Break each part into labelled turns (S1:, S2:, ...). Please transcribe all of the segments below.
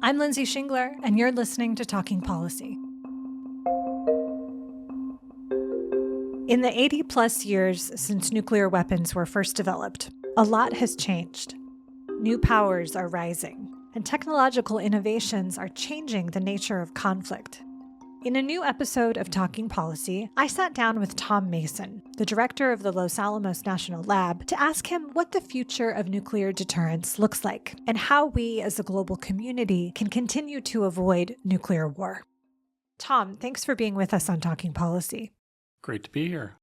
S1: I'm Lindsay Shingler, and you're listening to Talking Policy. In the 80-plus years since nuclear weapons were first developed, a lot has changed. New powers are rising, and technological innovations are changing the nature of conflict. In a new episode of Talking Policy, I sat down with Thom Mason, the director of the Los Alamos National Lab, to ask him what the future of nuclear deterrence looks like and how we as a global community can continue to avoid nuclear war. Thom, thanks for being with us on Talking Policy.
S2: Great to be here.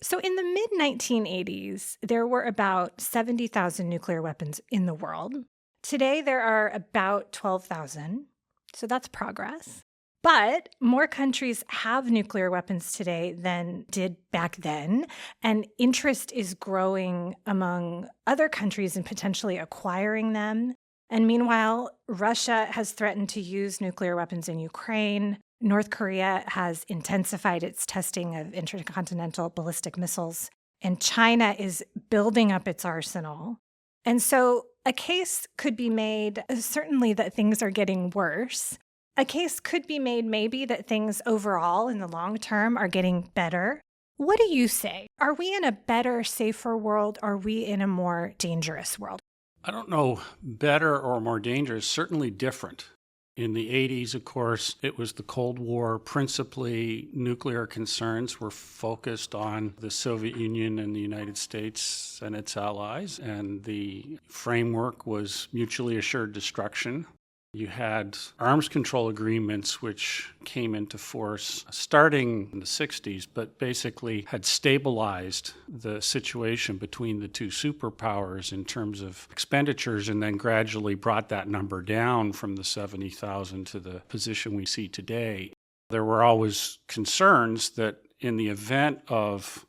S1: So in the mid-1980s, there were about 70,000 nuclear weapons in the world. Today, there are about 12,000, so that's progress. But more countries have nuclear weapons today than did back then, and interest is growing among other countries in potentially acquiring them. And meanwhile, Russia has threatened to use nuclear weapons in Ukraine. North Korea has intensified its testing of intercontinental ballistic missiles, and China is building up its arsenal. And so a case could be made, certainly, that things are getting worse. A case could be made maybe that things overall in the long term are getting better. What do you say? Are we in a better, safer world? Or are we in a more dangerous world?
S2: I don't know, better or more dangerous, certainly different. In the 80s, of course, it was the Cold War. Principally, nuclear concerns were focused on the Soviet Union and the United States and its allies, and the framework was mutually assured destruction. You had arms control agreements which came into force starting in the 60s, but basically had stabilized the situation between the two superpowers in terms of expenditures, and then gradually brought that number down from the 70,000 to the position we see today. There were always concerns that in the event of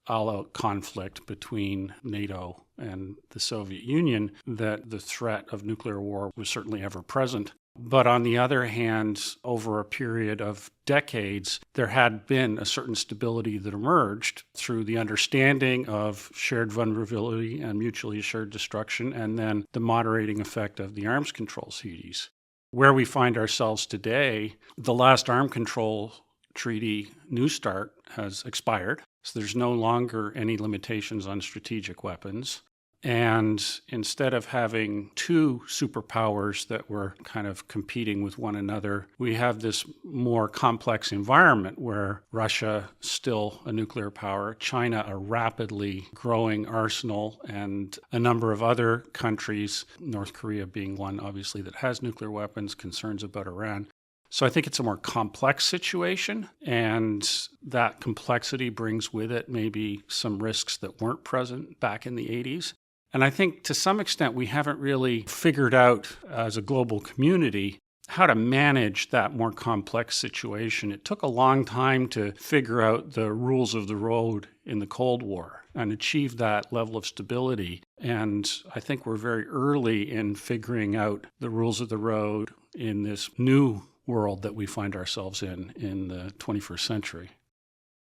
S2: all-out conflict between NATO and the Soviet Union, that the threat of nuclear war was certainly ever present. But on the other hand, over a period of decades, there had been a certain stability that emerged through the understanding of shared vulnerability and mutually assured destruction, and then the moderating effect of the arms control treaties. Where we find ourselves today, the last arms control treaty, New START, has expired. So there's no longer any limitations on strategic weapons. And instead of having two superpowers that were kind of competing with one another, we have this more complex environment where Russia, still a nuclear power, China, a rapidly growing arsenal, and a number of other countries, North Korea being one, obviously, that has nuclear weapons, concerns about Iran. So I think it's a more complex situation, and that complexity brings with it maybe some risks that weren't present back in the 80s. And I think to some extent we haven't really figured out as a global community how to manage that more complex situation. It took a long time to figure out the rules of the road in the Cold War and achieve that level of stability. And I think we're very early in figuring out the rules of the road in this new world that we find ourselves in the 21st century.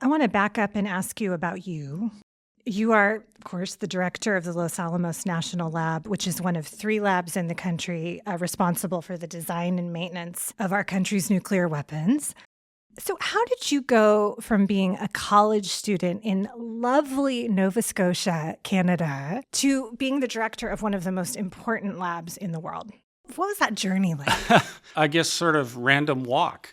S1: I want to back up and ask you about you. You are, of course, the director of the Los Alamos National Lab, which is one of 3 labs in the country responsible for the design and maintenance of our country's nuclear weapons. So how did you go from being a college student in lovely Nova Scotia, Canada, to being the director of one of the most important labs in the world? What was that journey like?
S2: I guess sort of random walk,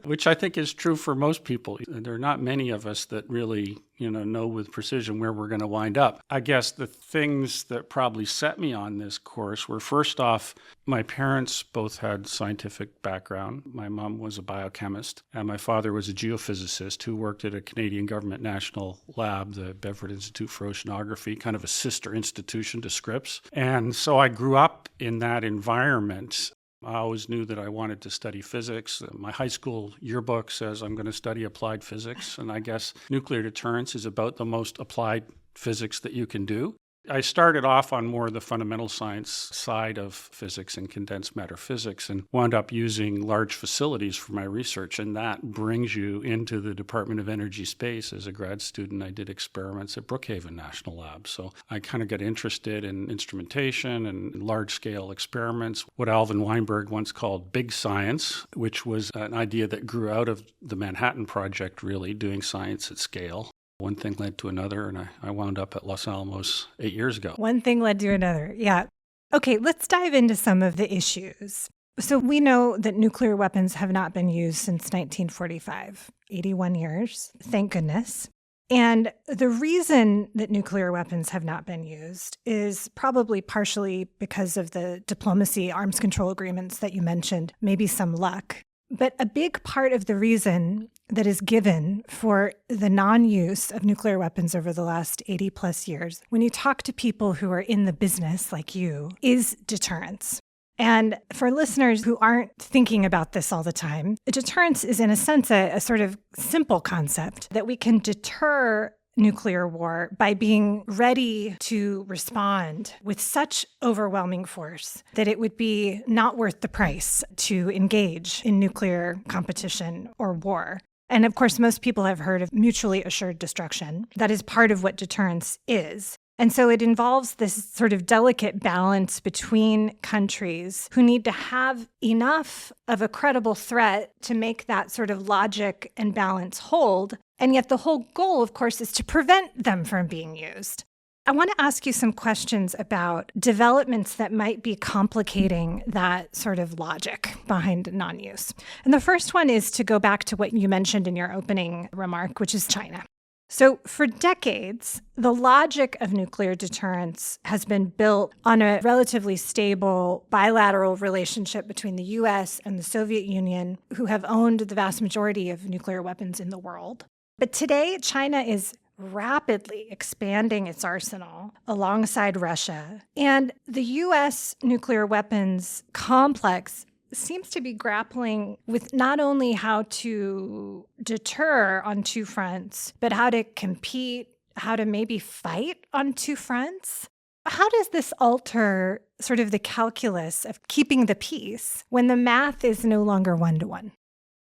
S2: which I think is true for most people. There are not many of us that really, know with precision where we're going to wind up. I guess the things that probably set me on this course were, first off, my parents both had scientific background. My mom was a biochemist, and my father was a geophysicist who worked at a Canadian government national lab, the Bedford Institute for Oceanography, kind of a sister institution to Scripps. And so I grew up in that environment. I always knew that I wanted to study physics. My high school yearbook says I'm going to study applied physics, and I guess nuclear deterrence is about the most applied physics that you can do. I started off on more the fundamental science side of physics and condensed matter physics and wound up using large facilities for my research. And that brings you into the Department of Energy Space. As a grad student, I did experiments at Brookhaven National Lab. So I kind of got interested in instrumentation and large-scale experiments, what Alvin Weinberg once called big science, which was an idea that grew out of the Manhattan Project, really, doing science at scale. One thing led to another, and I wound up at Los Alamos 8 years ago.
S1: One thing led to another, yeah. Okay, let's dive into some of the issues. So we know that nuclear weapons have not been used since 1945, 81 years, thank goodness. And the reason that nuclear weapons have not been used is probably partially because of the diplomacy, arms control agreements that you mentioned, maybe some luck. But a big part of the reason that is given for the non-use of nuclear weapons over the last 80 plus years, when you talk to people who are in the business like you, is deterrence. And for listeners who aren't thinking about this all the time, deterrence is in a sense a sort of simple concept that we can deter nuclear war by being ready to respond with such overwhelming force that it would be not worth the price to engage in nuclear competition or war. And of course, most people have heard of mutually assured destruction. That is part of what deterrence is. And so it involves this sort of delicate balance between countries who need to have enough of a credible threat to make that sort of logic and balance hold. And yet the whole goal, of course, is to prevent them from being used. I want to ask you some questions about developments that might be complicating that sort of logic behind non-use. And the first one is to go back to what you mentioned in your opening remark, which is China. So for decades, the logic of nuclear deterrence has been built on a relatively stable bilateral relationship between the U.S. and the Soviet Union, who have owned the vast majority of nuclear weapons in the world. But today, China is rapidly expanding its arsenal alongside Russia. And the U.S. nuclear weapons complex seems to be grappling with not only how to deter on two fronts, but how to compete, how to maybe fight on two fronts. How does this alter sort of the calculus of keeping the peace when the math is no longer one-to-one?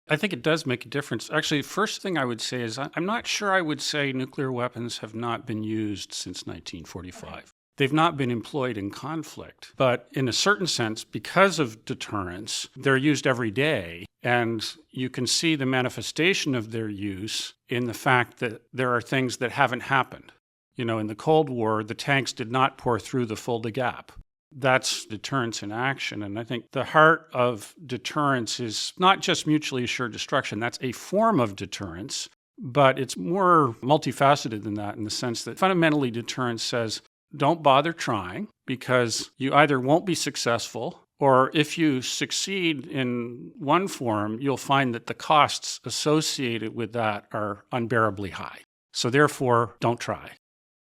S2: I think it does make a difference. Actually, the first thing I would say is I'm not sure I would say nuclear weapons have not been used since 1945. Okay. They've not been employed in conflict, but in a certain sense, because of deterrence, they're used every day. And you can see the manifestation of their use in the fact that there are things that haven't happened. You know, in the Cold War, the tanks did not pour through the Fulda Gap. That's deterrence in action. And I think the heart of deterrence is not just mutually assured destruction. That's a form of deterrence, but it's more multifaceted than that in the sense that fundamentally deterrence says, don't bother trying because you either won't be successful, or if you succeed in one form, you'll find that the costs associated with that are unbearably high. So therefore, don't try.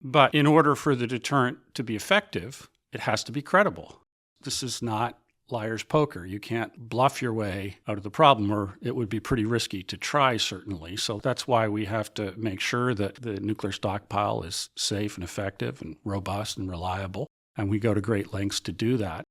S2: But in order for the deterrent to be effective, it has to be credible. This is not liar's poker. You can't bluff your way out of the problem, or it would be pretty risky to try, certainly. So that's why we have to make sure that the nuclear stockpile is safe and effective and robust and reliable. And we go to great lengths to do that.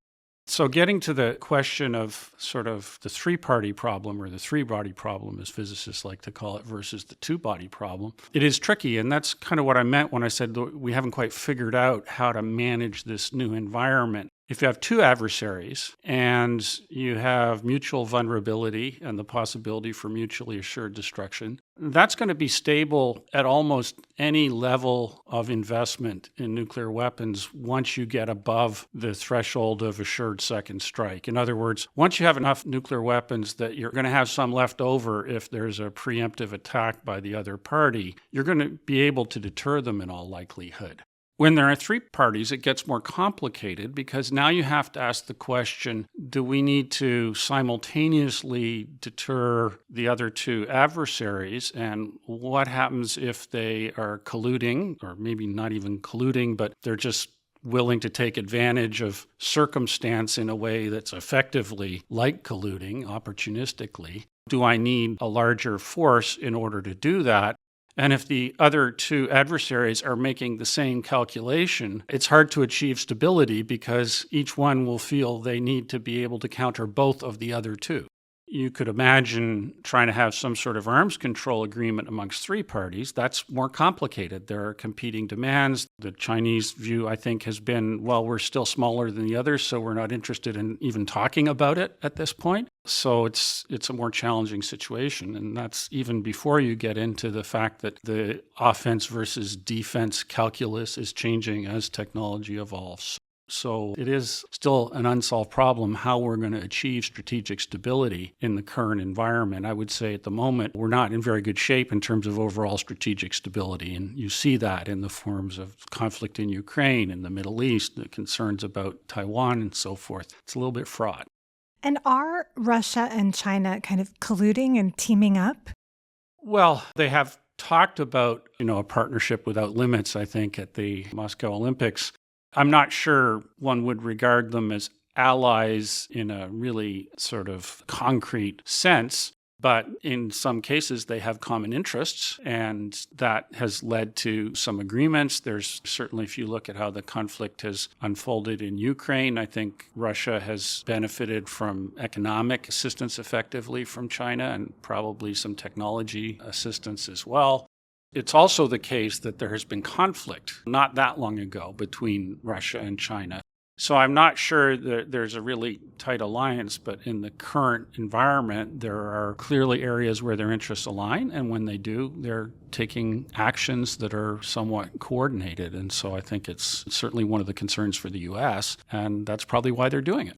S2: So getting to the question of sort of the three-party problem, or the three-body problem, as physicists like to call it, versus the two-body problem, it is tricky. And that's kind of what I meant when I said we haven't quite figured out how to manage this new environment. If you have two adversaries and you have mutual vulnerability and the possibility for mutually assured destruction, that's going to be stable at almost any level of investment in nuclear weapons once you get above the threshold of assured second strike. In other words, once you have enough nuclear weapons that you're going to have some left over if there's a preemptive attack by the other party, you're going to be able to deter them in all likelihood. When there are three parties, it gets more complicated because now you have to ask the question, do we need to simultaneously deter the other two adversaries? And what happens if they are colluding, or maybe not even colluding, but they're just willing to take advantage of circumstance in a way that's effectively like colluding, opportunistically? Do I need a larger force in order to do that? And if the other two adversaries are making the same calculation, it's hard to achieve stability because each one will feel they need to be able to counter both of the other two. You could imagine trying to have some sort of arms control agreement amongst three parties. That's more complicated. There are competing demands. The Chinese view, I think, has been, well, we're still smaller than the others, so we're not interested in even talking about it at this point. So it's a more challenging situation. And that's even before you get into the fact that the offense versus defense calculus is changing as technology evolves. So it is still an unsolved problem how we're going to achieve strategic stability in the current environment. I would say at the moment, we're not in very good shape in terms of overall strategic stability. And you see that in the forms of conflict in Ukraine, in the Middle East, the concerns about Taiwan and so forth. It's a little bit fraught.
S1: And are Russia and China kind of colluding and teaming up?
S2: Well, they have talked about, a partnership without limits, I think, at the Moscow Olympics. I'm not sure one would regard them as allies in a really sort of concrete sense, but in some cases they have common interests, and that has led to some agreements. There's certainly, if you look at how the conflict has unfolded in Ukraine, I think Russia has benefited from economic assistance effectively from China and probably some technology assistance as well. It's also the case that there has been conflict not that long ago between Russia and China. So I'm not sure that there's a really tight alliance, but in the current environment, there are clearly areas where their interests align. And when they do, they're taking actions that are somewhat coordinated. And so I think it's certainly one of the concerns for the U.S., and that's probably why they're doing it.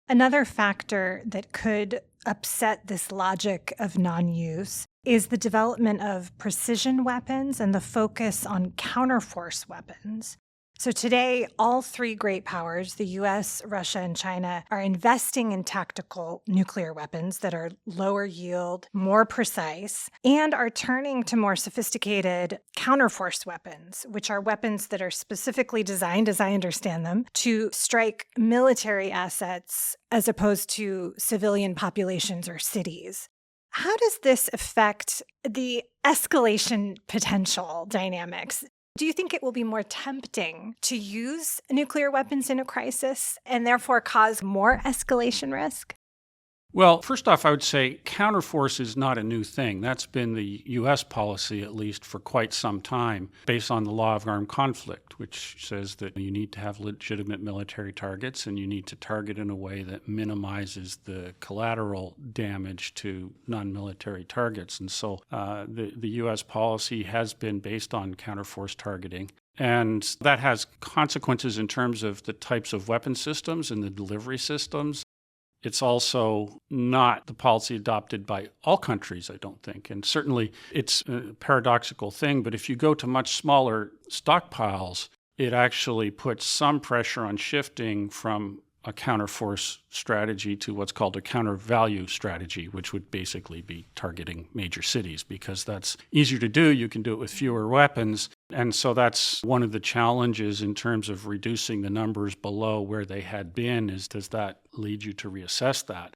S1: Another factor that could upset this logic of non-use is the development of precision weapons and the focus on counterforce weapons. So today, all three great powers, the US, Russia, and China, are investing in tactical nuclear weapons that are lower yield, more precise, and are turning to more sophisticated counterforce weapons, which are weapons that are specifically designed, as I understand them, to strike military assets as opposed to civilian populations or cities. How does this affect the escalation potential dynamics? Do you think it will be more tempting to use nuclear weapons in a crisis and therefore cause more escalation risk?
S2: Well, first off, I would say counterforce is not a new thing. That's been the U.S. policy, at least, for quite some time, based on the law of armed conflict, which says that you need to have legitimate military targets and you need to target in a way that minimizes the collateral damage to non-military targets. And so the U.S. policy has been based on counterforce targeting. And that has consequences in terms of the types of weapon systems and the delivery systems. It's also not the policy adopted by all countries, I don't think. And certainly it's a paradoxical thing, but if you go to much smaller stockpiles, it actually puts some pressure on shifting from a counterforce strategy to what's called a counter-value strategy, which would basically be targeting major cities because that's easier to do. You can do it with fewer weapons. And so that's one of the challenges in terms of reducing the numbers below where they had been is does that lead you to reassess that?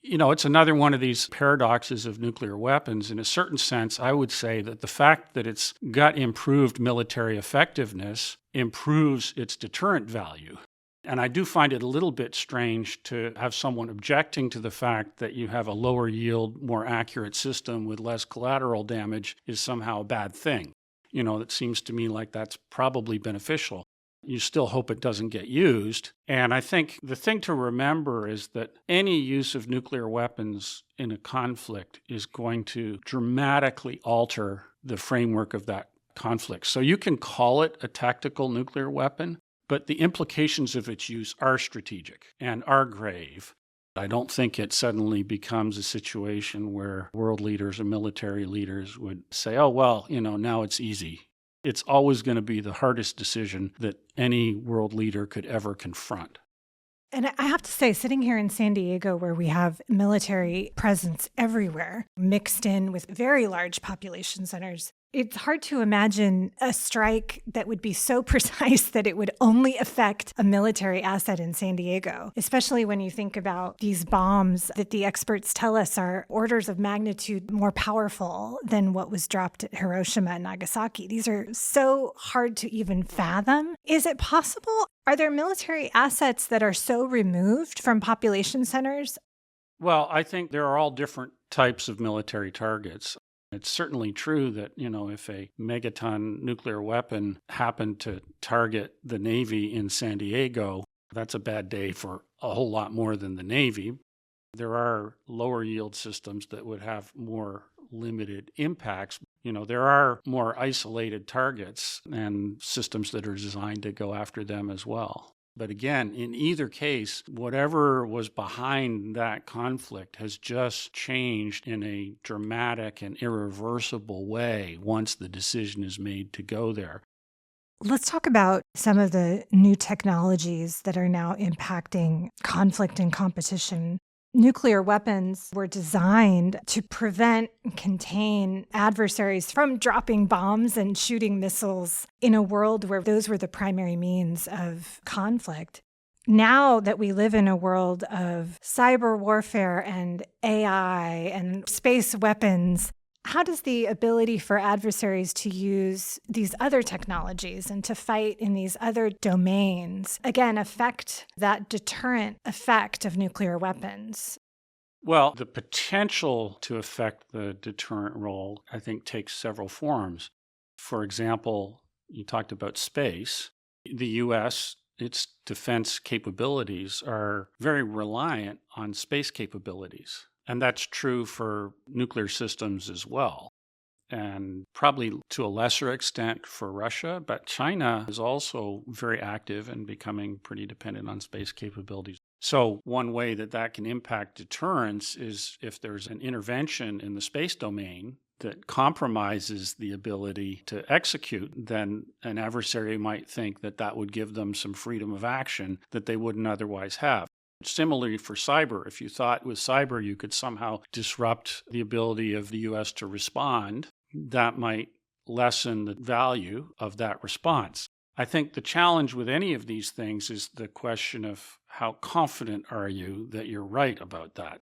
S2: It's another one of these paradoxes of nuclear weapons. In a certain sense, I would say that the fact that it's got improved military effectiveness improves its deterrent value. And I do find it a little bit strange to have someone objecting to the fact that you have a lower yield, more accurate system with less collateral damage is somehow a bad thing. It seems to me like that's probably beneficial. You still hope it doesn't get used. And I think the thing to remember is that any use of nuclear weapons in a conflict is going to dramatically alter the framework of that conflict. So you can call it a tactical nuclear weapon, but the implications of its use are strategic and are grave. I don't think it suddenly becomes a situation where world leaders or military leaders would say, oh, well, now it's easy. It's always going to be the hardest decision that any world leader could ever confront.
S1: And I have to say, sitting here in San Diego, where we have military presence everywhere, mixed in with very large population centers, It's hard to imagine a strike that would be so precise that it would only affect a military asset in San Diego, especially when you think about these bombs that the experts tell us are orders of magnitude more powerful than what was dropped at Hiroshima and Nagasaki. These are so hard to even fathom. Is it possible? Are there military assets that are so removed from population centers?
S2: Well, I think there are all different types of military targets. It's certainly true that, if a megaton nuclear weapon happened to target the Navy in San Diego, that's a bad day for a whole lot more than the Navy. There are lower yield systems that would have more limited impacts. There are more isolated targets and systems that are designed to go after them as well. But again, in either case, whatever was behind that conflict has just changed in a dramatic and irreversible way once the decision is made to go there.
S1: Let's talk about some of the new technologies that are now impacting conflict and competition. Nuclear weapons were designed to prevent and contain adversaries from dropping bombs and shooting missiles in a world where those were the primary means of conflict. Now that we live in a world of cyber warfare and AI and space weapons, how does the ability for adversaries to use these other technologies and to fight in these other domains, again, affect that deterrent effect of nuclear weapons?
S2: Well, the potential to affect the deterrent role, I think, takes several forms. For example, you talked about space. The U.S., its defense capabilities are very reliant on space capabilities. And that's true for nuclear systems as well, and probably to a lesser extent for Russia. But China is also very active and becoming pretty dependent on space capabilities. So one way that can impact deterrence is if there's an intervention in the space domain that compromises the ability to execute, then an adversary might think that would give them some freedom of action that they wouldn't otherwise have. Similarly for cyber, if you thought with cyber you could somehow disrupt the ability of the U.S. to respond, that might lessen the value of that response. I think the challenge with any of these things is the question of how confident are you that you're right about that?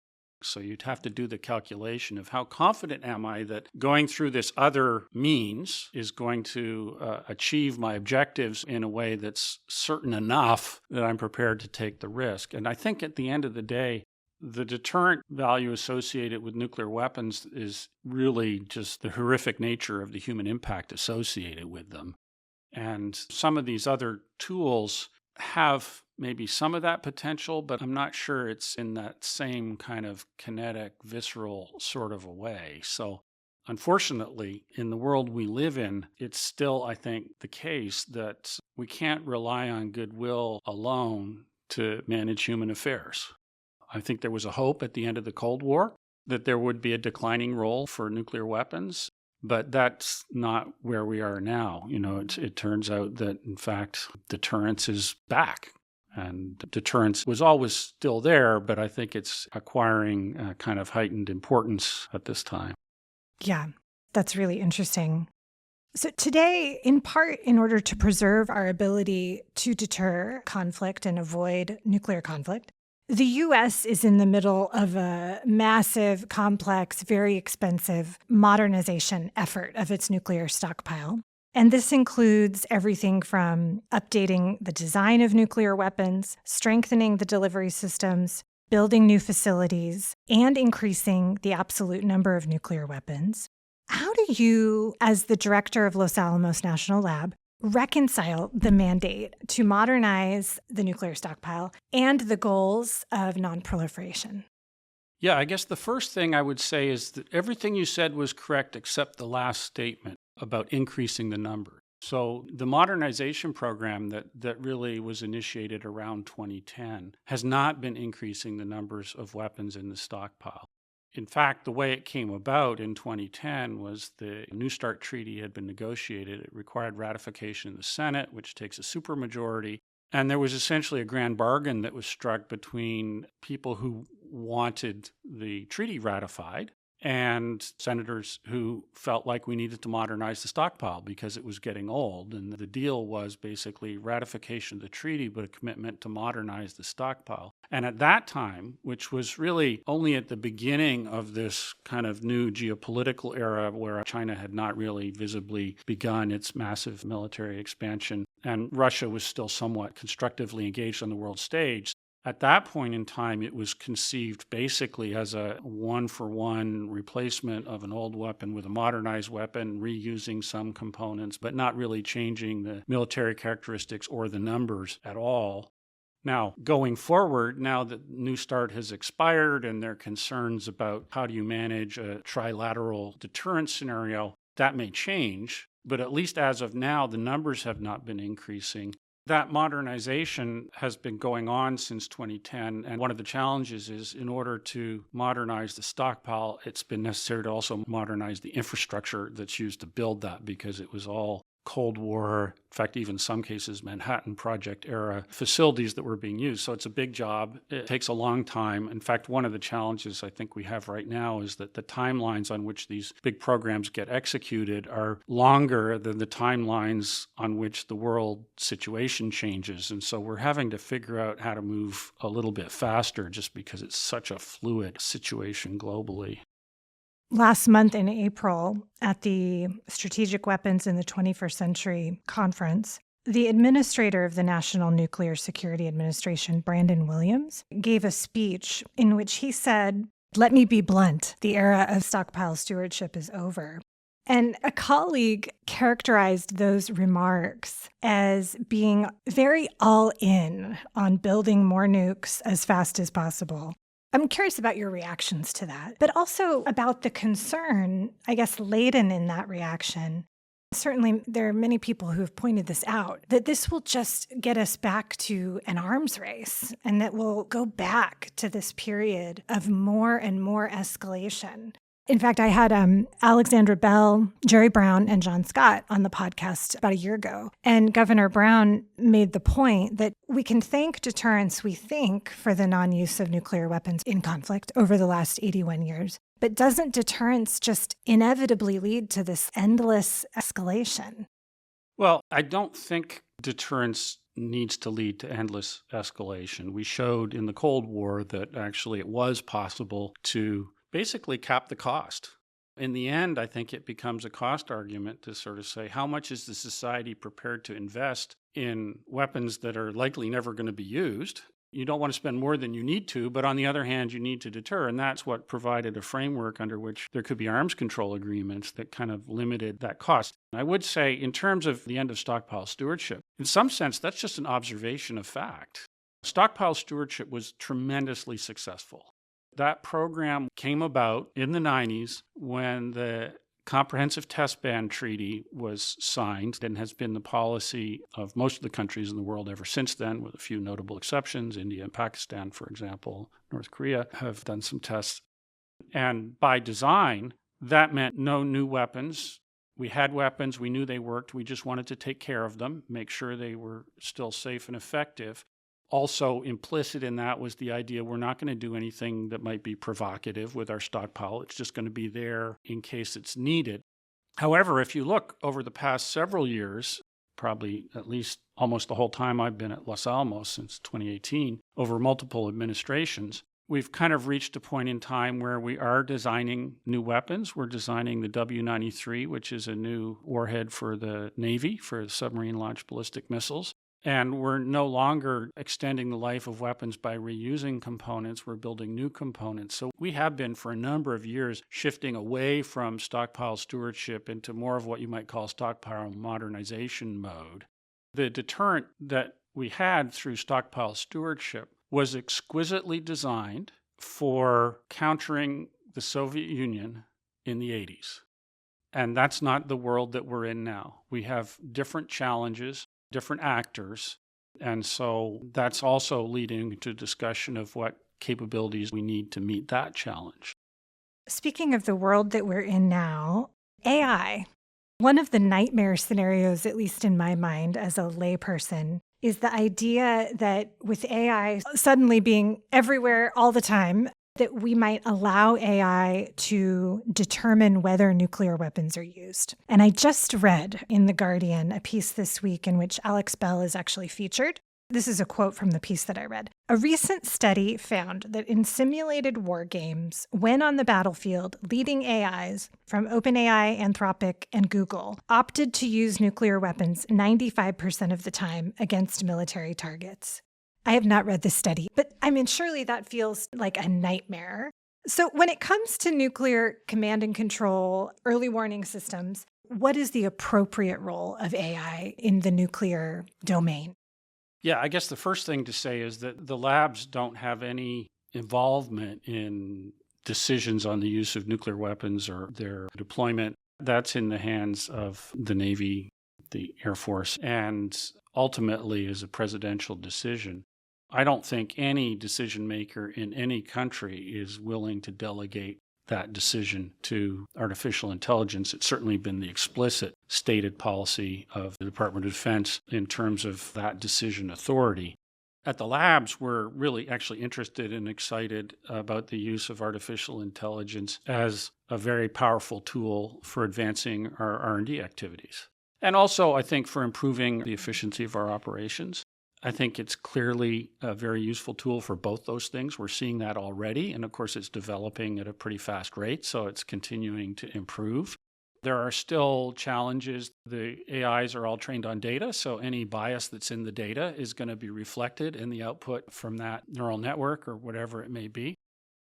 S2: So you'd have to do the calculation of how confident am I that going through this other means is going to achieve my objectives in a way that's certain enough that I'm prepared to take the risk. And I think at the end of the day, the deterrent value associated with nuclear weapons is really just the horrific nature of the human impact associated with them. And some of these other tools have maybe some of that potential, but I'm not sure it's in that same kind of kinetic, visceral sort of a way. So unfortunately, in the world we live in, it's still, I think, the case that we can't rely on goodwill alone to manage human affairs. I think there was a hope at the end of the Cold War that there would be a declining role for nuclear weapons. But that's not where we are now. It turns out that, in fact, deterrence is back. And deterrence was always still there, but I think it's acquiring a kind of heightened importance at this time.
S1: Yeah, that's really interesting. So today, in part, in order to preserve our ability to deter conflict and avoid nuclear conflict, the U.S. is in the middle of a massive, complex, very expensive modernization effort of its nuclear stockpile. And this includes everything from updating the design of nuclear weapons, strengthening the delivery systems, building new facilities, and increasing the absolute number of nuclear weapons. How do you, as the director of Los Alamos National Lab, reconcile the mandate to modernize the nuclear stockpile and the goals of nonproliferation?
S2: Yeah, I guess the first thing I would say is that everything you said was correct except the last statement about increasing the number. So the modernization program that really was initiated around 2010 has not been increasing the numbers of weapons in the stockpile. In fact, the way it came about in 2010 was the New START treaty had been negotiated. It required ratification in the Senate, which takes a supermajority. And there was essentially a grand bargain that was struck between people who wanted the treaty ratified and senators who felt like we needed to modernize the stockpile because it was getting old. And the deal was basically ratification of the treaty, but a commitment to modernize the stockpile. And at that time, which was really only at the beginning of this kind of new geopolitical era where China had not really visibly begun its massive military expansion, and Russia was still somewhat constructively engaged on the world stage, at that point in time, it was conceived basically as a one-for-one replacement of an old weapon with a modernized weapon, reusing some components, but not really changing the military characteristics or the numbers at all. Now, going forward, now that New START has expired and there are concerns about how do you manage a trilateral deterrence scenario, that may change. But at least as of now, the numbers have not been increasing. That modernization has been going on since 2010, and one of the challenges is in order to modernize the stockpile, it's been necessary to also modernize the infrastructure that's used to build that because it was all Cold War, in fact, even some cases, Manhattan Project era facilities that were being used. So it's a big job. It takes a long time. In fact, one of the challenges I think we have right now is that the timelines on which these big programs get executed are longer than the timelines on which the world situation changes. And so we're having to figure out how to move a little bit faster just because it's such a fluid situation globally.
S1: Last month in April, at the Strategic Weapons in the 21st Century conference, the administrator of the National Nuclear Security Administration, Brandon Williams, gave a speech in which he said, "Let me be blunt, the era of stockpile stewardship is over." And a colleague characterized those remarks as being very all in on building more nukes as fast as possible. I'm curious about your reactions to that, but also about the concern, I guess, laden in that reaction. Certainly, there are many people who have pointed this out, that this will just get us back to an arms race and that we'll go back to this period of more and more escalation. In fact, I had Alexandra Bell, Jerry Brown, and John Scott on the podcast about a year ago. And Governor Brown made the point that we can thank deterrence, we think, for the non-use of nuclear weapons in conflict over the last 81 years. But doesn't deterrence just inevitably lead to this endless escalation?
S2: Well, I don't think deterrence needs to lead to endless escalation. We showed in the Cold War that actually it was possible to basically cap the cost. In the end, I think it becomes a cost argument to sort of say, how much is the society prepared to invest in weapons that are likely never going to be used? You don't want to spend more than you need to, but on the other hand, you need to deter. And that's what provided a framework under which there could be arms control agreements that kind of limited that cost. I would say, in terms of the end of stockpile stewardship, in some sense, that's just an observation of fact. Stockpile stewardship was tremendously successful. That program came about in the 90s when the Comprehensive Test Ban Treaty was signed and has been the policy of most of the countries in the world ever since then, with a few notable exceptions. India and Pakistan, for example, North Korea have done some tests. And by design, that meant no new weapons. We had weapons. We knew they worked. We just wanted to take care of them, make sure they were still safe and effective. Also implicit in that was the idea we're not going to do anything that might be provocative with our stockpile. It's just going to be there in case it's needed. However, if you look over the past several years, probably at least almost the whole time I've been at Los Alamos since 2018, over multiple administrations, we've kind of reached a point in time where we are designing new weapons. We're designing the W-93, which is a new warhead for the Navy, for submarine-launched ballistic missiles. And we're no longer extending the life of weapons by reusing components. We're building new components. So we have been, for a number of years, shifting away from stockpile stewardship into more of what you might call stockpile modernization mode. The deterrent that we had through stockpile stewardship was exquisitely designed for countering the Soviet Union in the 80s. And that's not the world that we're in now. We have different challenges, different actors. And so that's also leading to discussion of what capabilities we need to meet that challenge.
S1: Speaking of the world that we're in now, AI. One of the nightmare scenarios, at least in my mind as a layperson, is the idea that with AI suddenly being everywhere all the time, that we might allow AI to determine whether nuclear weapons are used. And I just read in The Guardian a piece this week in which Alex Bell is actually featured. This is a quote from the piece that I read. A recent study found that in simulated war games, when on the battlefield, leading AIs from OpenAI, Anthropic, and Google opted to use nuclear weapons 95% of the time against military targets. I have not read this study, but I mean, surely that feels like a nightmare. So when it comes to nuclear command and control, early warning systems, what is the appropriate role of AI in the nuclear domain?
S2: Yeah, I guess the first thing to say is that the labs don't have any involvement in decisions on the use of nuclear weapons or their deployment. That's in the hands of the Navy, the Air Force, and ultimately is a presidential decision. I don't think any decision maker in any country is willing to delegate that decision to artificial intelligence. It's certainly been the explicit stated policy of the Department of Defense in terms of that decision authority. At the labs, we're really actually interested and excited about the use of artificial intelligence as a very powerful tool for advancing our R&D activities. And also, I think, for improving the efficiency of our operations. I think it's clearly a very useful tool for both those things. We're seeing that already. And of course, it's developing at a pretty fast rate, so it's continuing to improve. There are still challenges. The AIs are all trained on data, so any bias that's in the data is going to be reflected in the output from that neural network or whatever it may be.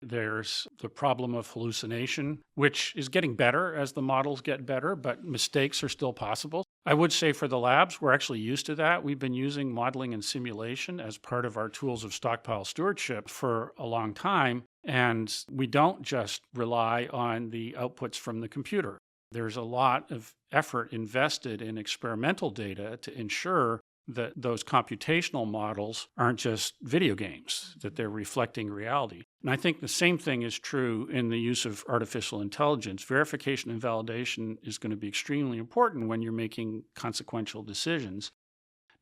S2: There's the problem of hallucination, which is getting better as the models get better, but mistakes are still possible. I would say for the labs, we're actually used to that. We've been using modeling and simulation as part of our tools of stockpile stewardship for a long time, and we don't just rely on the outputs from the computer. There's a lot of effort invested in experimental data to ensure that those computational models aren't just video games, that they're reflecting reality. And I think the same thing is true in the use of artificial intelligence. Verification and validation is going to be extremely important when you're making consequential decisions.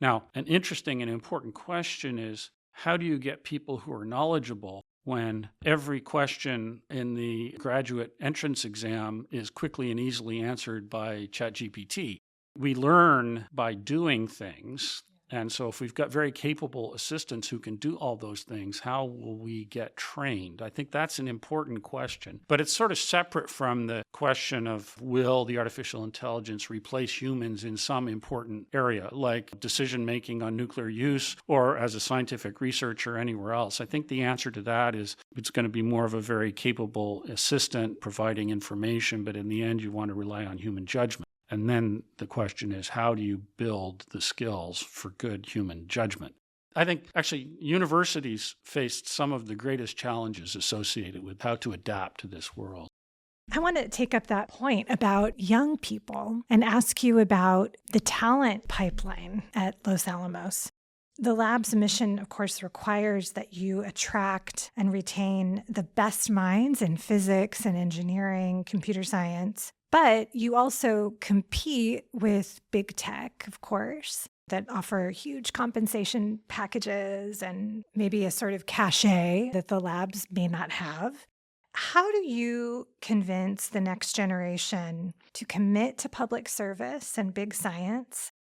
S2: Now, an interesting and important question is, how do you get people who are knowledgeable when every question in the graduate entrance exam is quickly and easily answered by ChatGPT? We learn by doing things. And so if we've got very capable assistants who can do all those things, how will we get trained? I think that's an important question. But it's sort of separate from the question of, will the artificial intelligence replace humans in some important area, like decision-making on nuclear use or as a scientific researcher anywhere else? I think the answer to that is it's going to be more of a very capable assistant providing information, but in the end, you want to rely on human judgment. And then the question is, how do you build the skills for good human judgment? I think actually universities faced some of the greatest challenges associated with how to adapt to this world.
S1: I want to take up that point about young people and ask you about the talent pipeline at Los Alamos. The lab's mission, of course, requires that you attract and retain the best minds in physics and engineering, computer science. But you also compete with big tech, of course, that offer huge compensation packages and maybe a sort of cachet that the labs may not have. How do you convince the next generation to commit to public service and big science?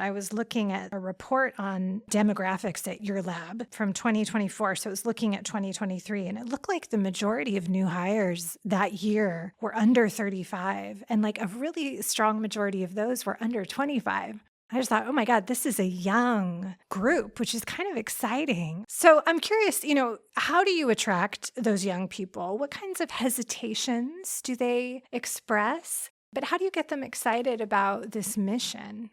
S1: I was looking at a report on demographics at your lab from 2024. So it was looking at 2023, and it looked like the majority of new hires that year were under 35. And like a really strong majority of those were under 25. I just thought, oh my God, this is a young group, which is kind of exciting. So I'm curious, how do you attract those young people? What kinds of hesitations do they express? But how do you get them excited about this mission?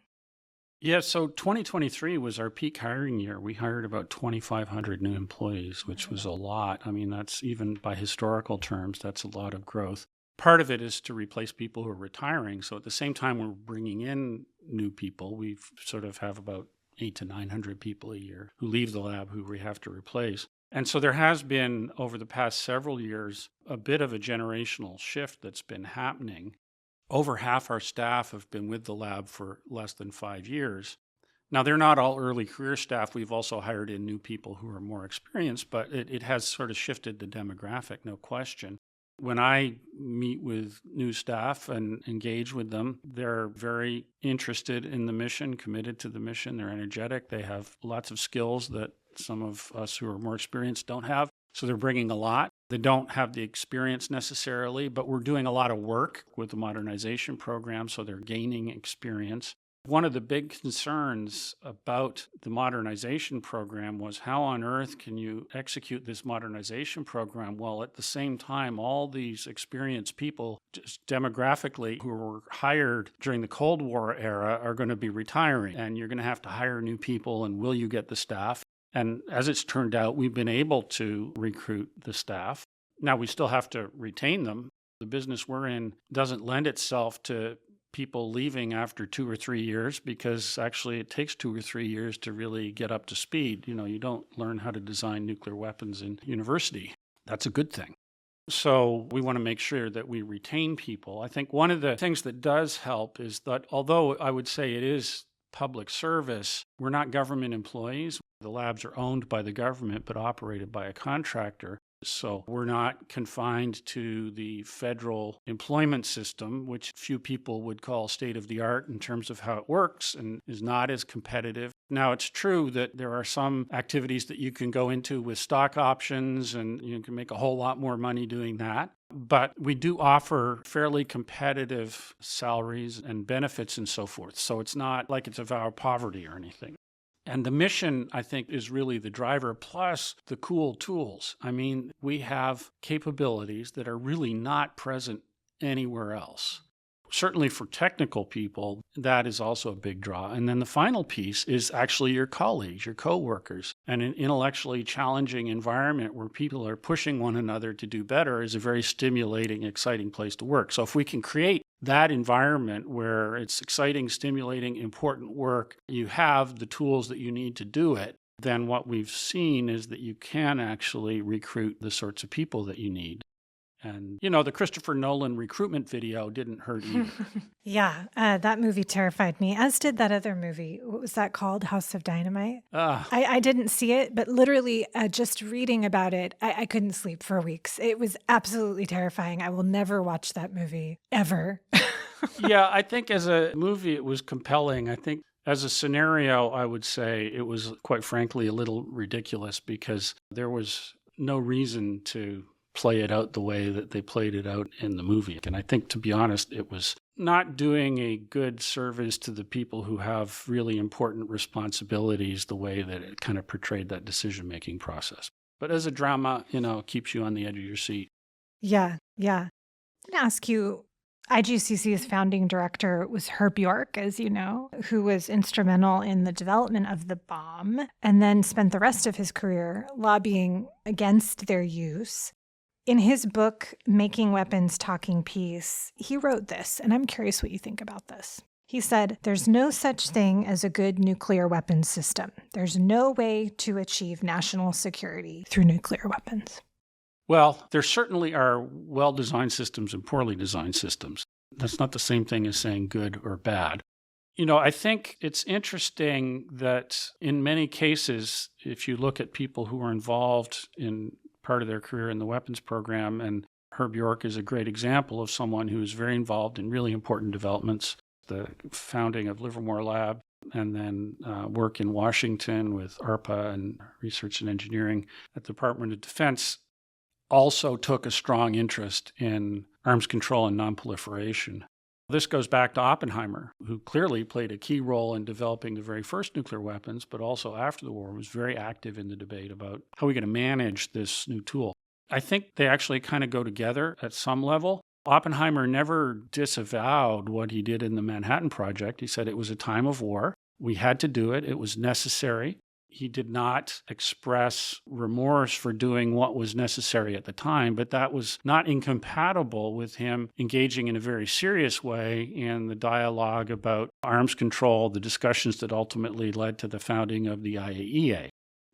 S2: Yeah, so 2023 was our peak hiring year. We hired about 2,500 new employees, which was a lot. I mean, that's even by historical terms, that's a lot of growth. Part of it is to replace people who are retiring. So at the same time we're bringing in new people, we sort of have about 800 to 900 people a year who leave the lab who we have to replace. And so there has been, over the past several years, a bit of a generational shift that's been happening. Over half our staff have been with the lab for less than 5 years. Now, they're not all early career staff. We've also hired in new people who are more experienced, but it has sort of shifted the demographic, no question. When I meet with new staff and engage with them, they're very interested in the mission, committed to the mission. They're energetic. They have lots of skills that some of us who are more experienced don't have. So they're bringing a lot. They don't have the experience necessarily, but we're doing a lot of work with the modernization program, so they're gaining experience. One of the big concerns about the modernization program was how on earth can you execute this modernization program while at the same time all these experienced people, just demographically, who were hired during the Cold War era are going to be retiring, and you're going to have to hire new people, and will you get the staff? And as it's turned out, we've been able to recruit the staff. Now, we still have to retain them. The business we're in doesn't lend itself to people leaving after 2 or 3 years, because actually it takes 2 or 3 years to really get up to speed. You don't learn how to design nuclear weapons in university. That's a good thing. So we want to make sure that we retain people. I think one of the things that does help is that although I would say it is public service, we're not government employees. The labs are owned by the government but operated by a contractor. So we're not confined to the federal employment system, which few people would call state-of-the-art in terms of how it works and is not as competitive. Now, it's true that there are some activities that you can go into with stock options, and you can make a whole lot more money doing that. But we do offer fairly competitive salaries and benefits and so forth. So it's not like it's a vow of poverty or anything. And the mission, I think, is really the driver, plus the cool tools. I mean, we have capabilities that are really not present anywhere else. Certainly for technical people, that is also a big draw. And then the final piece is actually your colleagues, your coworkers. And an intellectually challenging environment where people are pushing one another to do better is a very stimulating, exciting place to work. So if we can create that environment where it's exciting, stimulating, important work, you have the tools that you need to do it, then what we've seen is that you can actually recruit the sorts of people that you need. And, the Christopher Nolan recruitment video didn't hurt either.
S1: Yeah, that movie terrified me, as did that other movie. What was that called? House of Dynamite? I didn't see it, but literally just reading about it, I couldn't sleep for weeks. It was absolutely terrifying. I will never watch that movie, ever.
S2: Yeah, I think as a movie, it was compelling. I think as a scenario, I would say it was, quite frankly, a little ridiculous because there was no reason to play it out the way that they played it out in the movie. And I think, to be honest, it was not doing a good service to the people who have really important responsibilities the way that it kind of portrayed that decision-making process. But as a drama, it keeps you on the edge of your seat.
S1: Yeah. I'm going to ask you, IGCC's founding director was Herb York, as you know, who was instrumental in the development of the bomb and then spent the rest of his career lobbying against their use. In his book, Making Weapons, Talking Peace, he wrote this, and I'm curious what you think about this. He said, "There's no such thing as a good nuclear weapons system. There's no way to achieve national security through nuclear weapons."
S2: Well, there certainly are well-designed systems and poorly designed systems. That's not the same thing as saying good or bad. I think it's interesting that in many cases, if you look at people who are involved in part of their career in the weapons program, and Herb York is a great example of someone who is very involved in really important developments, the founding of Livermore Lab, and then work in Washington with ARPA and Research and Engineering at the Department of Defense, also took a strong interest in arms control and nonproliferation. This goes back to Oppenheimer, who clearly played a key role in developing the very first nuclear weapons, but also after the war was very active in the debate about how we're going to manage this new tool. I think they actually kind of go together at some level. Oppenheimer never disavowed what he did in the Manhattan Project. He said it was a time of war. We had to do it. It was necessary. He did not express remorse for doing what was necessary at the time, but that was not incompatible with him engaging in a very serious way in the dialogue about arms control, the discussions that ultimately led to the founding of the IAEA.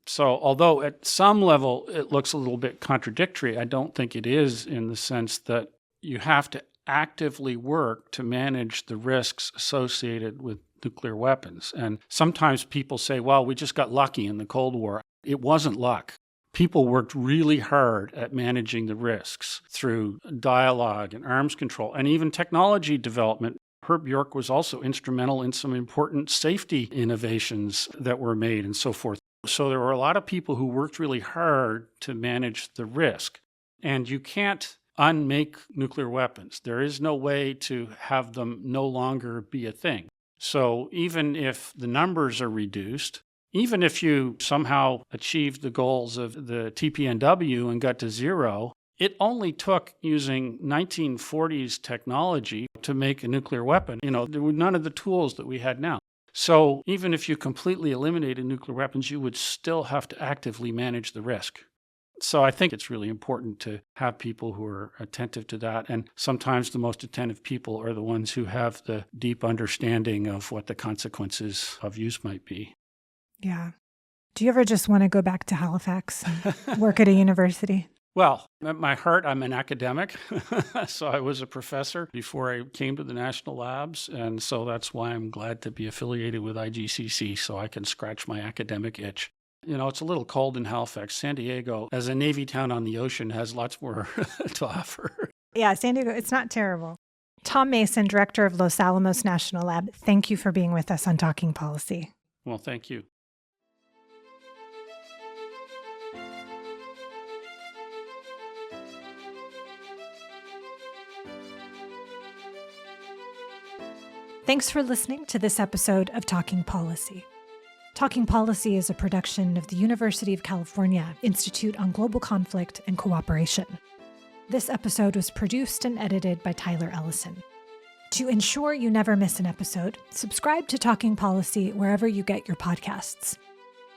S2: So although at some level it looks a little bit contradictory, I don't think it is, in the sense that you have to actively work to manage the risks associated with nuclear weapons. And sometimes people say, well, we just got lucky in the Cold War. It wasn't luck. People worked really hard at managing the risks through dialogue and arms control and even technology development. Herb York was also instrumental in some important safety innovations that were made and so forth. So there were a lot of people who worked really hard to manage the risk. And you can't unmake nuclear weapons. There is no way to have them no longer be a thing. So even if the numbers are reduced, even if you somehow achieved the goals of the TPNW and got to zero, it only took using 1940s technology to make a nuclear weapon. There were none of the tools that we had now. So even if you completely eliminated nuclear weapons, you would still have to actively manage the risk. So I think it's really important to have people who are attentive to that. And sometimes the most attentive people are the ones who have the deep understanding of what the consequences of use might be.
S1: Yeah. Do you ever just want to go back to Halifax and work at a university?
S2: Well, at my heart, I'm an academic. So I was a professor before I came to the National Labs. And so that's why I'm glad to be affiliated with IGCC so I can scratch my academic itch. It's a little cold in Halifax. San Diego, as a Navy town on the ocean, has lots more to offer.
S1: Yeah, San Diego, it's not terrible. Thom Mason, director of Los Alamos National Lab, thank you for being with us on Talking Policy.
S2: Well, thank you.
S1: Thanks for listening to this episode of Talking Policy. Talking Policy is a production of the University of California Institute on Global Conflict and Cooperation. This episode was produced and edited by Tyler Ellison. To ensure you never miss an episode, subscribe to Talking Policy wherever you get your podcasts.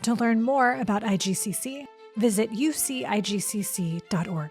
S1: To learn more about IGCC, visit ucigcc.org.